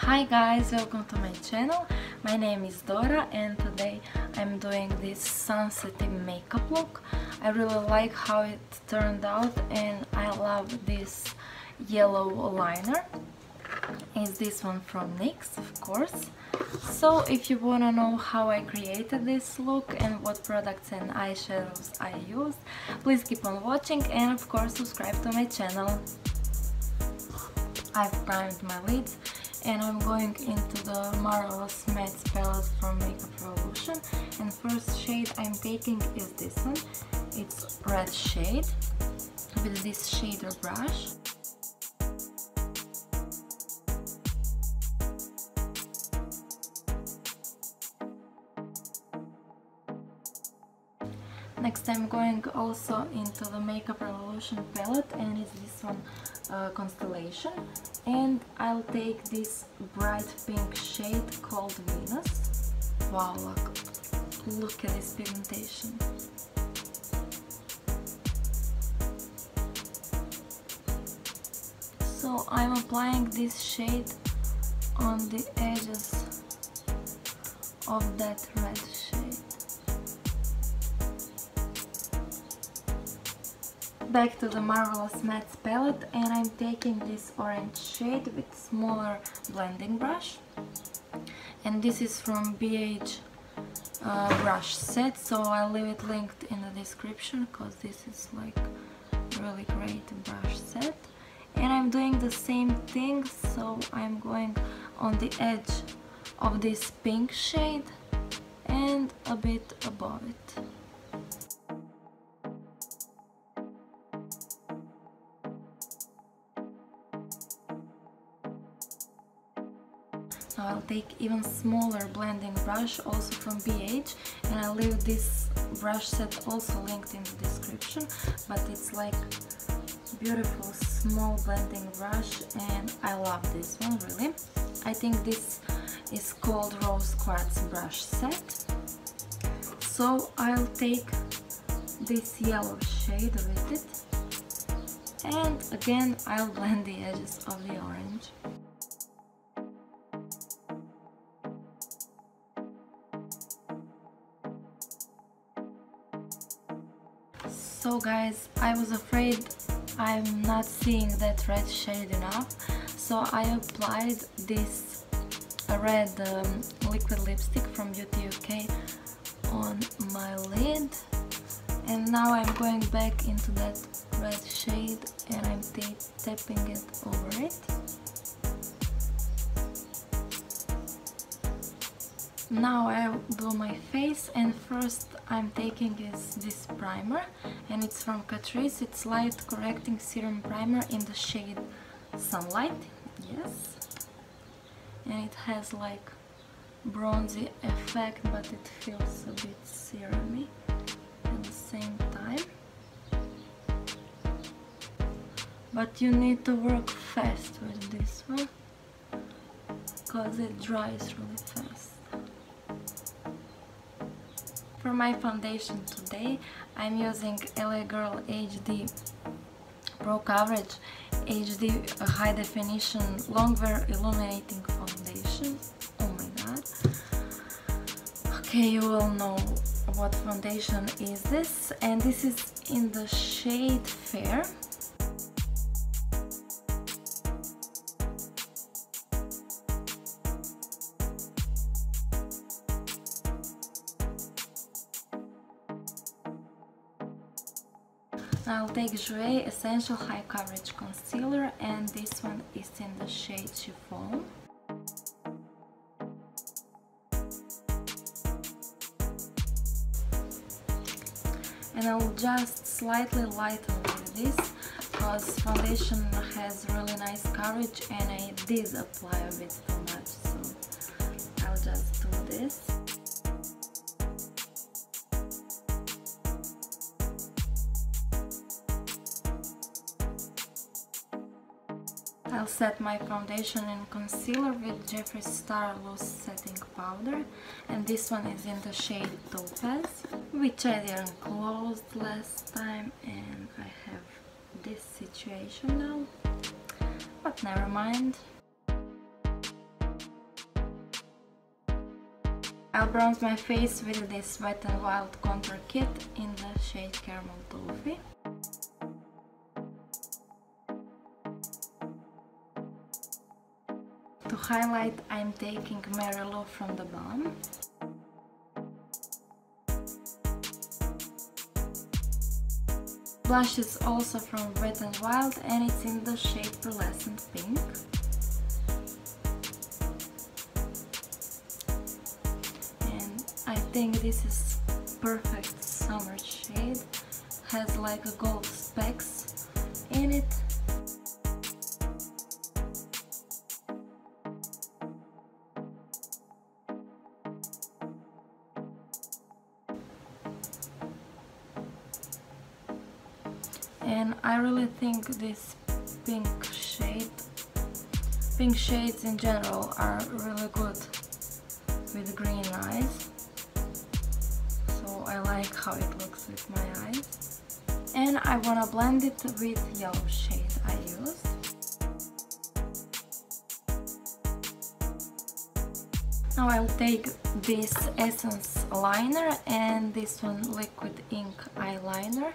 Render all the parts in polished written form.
Hi guys, welcome to my channel. My name is Dora and today I'm doing this sunsetty makeup look. I really like how it turned out and I love this yellow liner. Is this one from NYX, of course. So if you want to know how I created this look and what products and eyeshadows I used, please keep on watching and of course subscribe to my channel. I've primed my lids and I'm going into the Marvelous Matte palette from Makeup Revolution, and first shade I'm taking is this one. It's red shade with this shader brush. Next I'm going also into the Makeup Revolution palette and it's this one, Constellation, and I'll take this bright pink shade called Venus. Wow, look at this pigmentation. So I'm applying this shade on the edges of that red shade. Back to the Marvelous Matte palette and I'm taking this orange shade with smaller blending brush, and this is from BH brush set, so I'll leave it linked in the description because this is like really great brush set. And I'm doing the same thing, so I'm going on the edge of this pink shade and a bit above it. Now I'll take even smaller blending brush also from BH, and I'll leave this brush set also linked in the description, but it's like beautiful small blending brush and I love this one really. I think this is called Rose Quartz brush set. So I'll take this yellow shade with it and again I'll blend the edges of the orange. So guys, I was afraid I'm not seeing that red shade enough, so I applied this red liquid lipstick from Beauty UK on my lid, and now I'm going back into that red shade and I'm tapping it over it. Now I'll do my face, and first I'm taking is this primer and it's from Catrice. It's light correcting serum primer in the shade Sunlight, yes, and it has like bronzy effect but it feels a bit serumy at the same time. But you need to work fast with this one because it dries really fast. For my foundation today, I'm using LA Girl HD Pro Coverage HD High Definition Longwear Illuminating Foundation. Oh my god. Okay, you all know what foundation is this, and this is in the shade Fair. I'll take Jouer Essential High Coverage Concealer and this one is in the shade Chiffon. And I'll just slightly lighten with this because foundation has really nice coverage and I did apply a bit too much, so I'll just do this. I'll set my foundation and concealer with Jeffree Star Loose Setting Powder, and this one is in the shade Topaz, which I didn't close last time and I have this situation now, but never mind. I'll bronze my face with this Wet n Wild contour kit in the shade Caramel Toffee. To highlight, I'm taking Mary Lou from the Balm. Blush is also from Wet n Wild and it's in the shade Pearlescent Pink. And I think this is perfect summer shade. Has like a gold specks in it. And I really think this pink shades in general are really good with green eyes. So I like how it looks with my eyes. And I wanna blend it with yellow shade I used. Now I'll take this Essence liner and this one liquid ink eyeliner.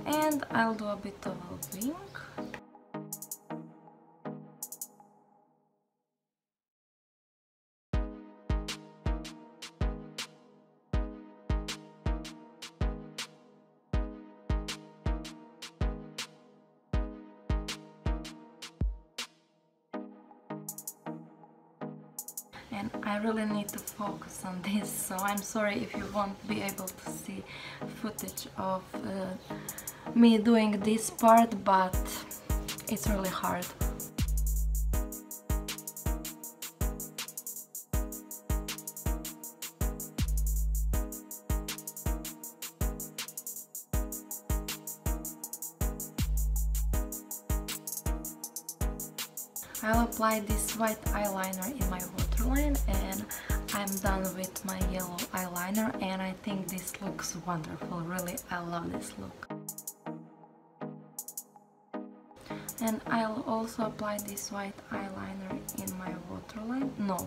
And I'll do a bit of a wing. And I really need to focus on this, so I'm sorry if you won't be able to see footage of me doing this part, but it's really hard. I'll apply this white eyeliner in my waterline and I'm done with my yellow eyeliner, and I think this looks wonderful. Really, I love this look. And I'll also apply this white eyeliner in my waterline. No,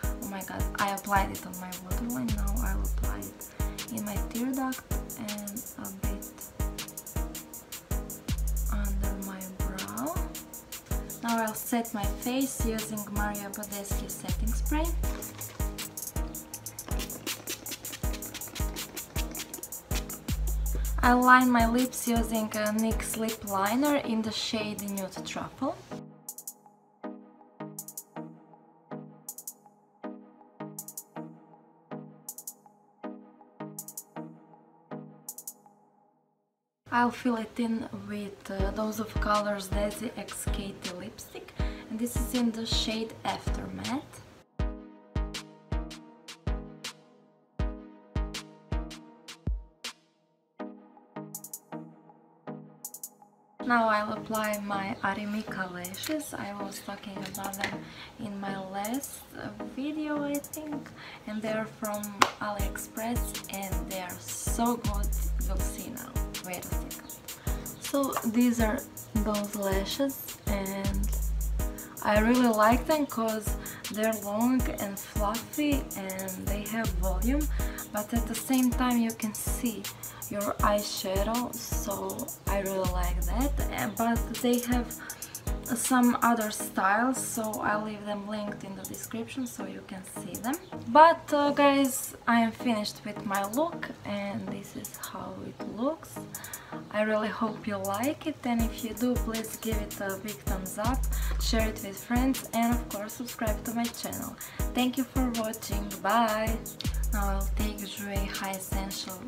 oh my god, I applied it on my waterline. Now I'll apply it in my tear duct and a bit under my brow. Now I'll set my face using Mario Badescu setting spray. I'll line my lips using a NYX lip liner in the shade Nude Truffle. I'll fill it in with Dose of Colors Desi X Katie lipstick, and this is in the shade Aftermath. Now I'll apply my Arimika lashes. I was talking about them in my last video, I think, and they're from AliExpress and they are so good. You'll see now. Wait a second. So these are those lashes and I really like them because they're long and fluffy and they have volume, but at the same time you can see your eyeshadow, so I really like that. But they have some other styles, so I'll leave them linked in the description so you can see them. But guys, I am finished with my look and this is how it looks. I really hope you like it, and if you do, please give it a big thumbs up, share it with friends, and of course subscribe to my channel. Thank you for watching, bye! Now I'll take Jouer High Essential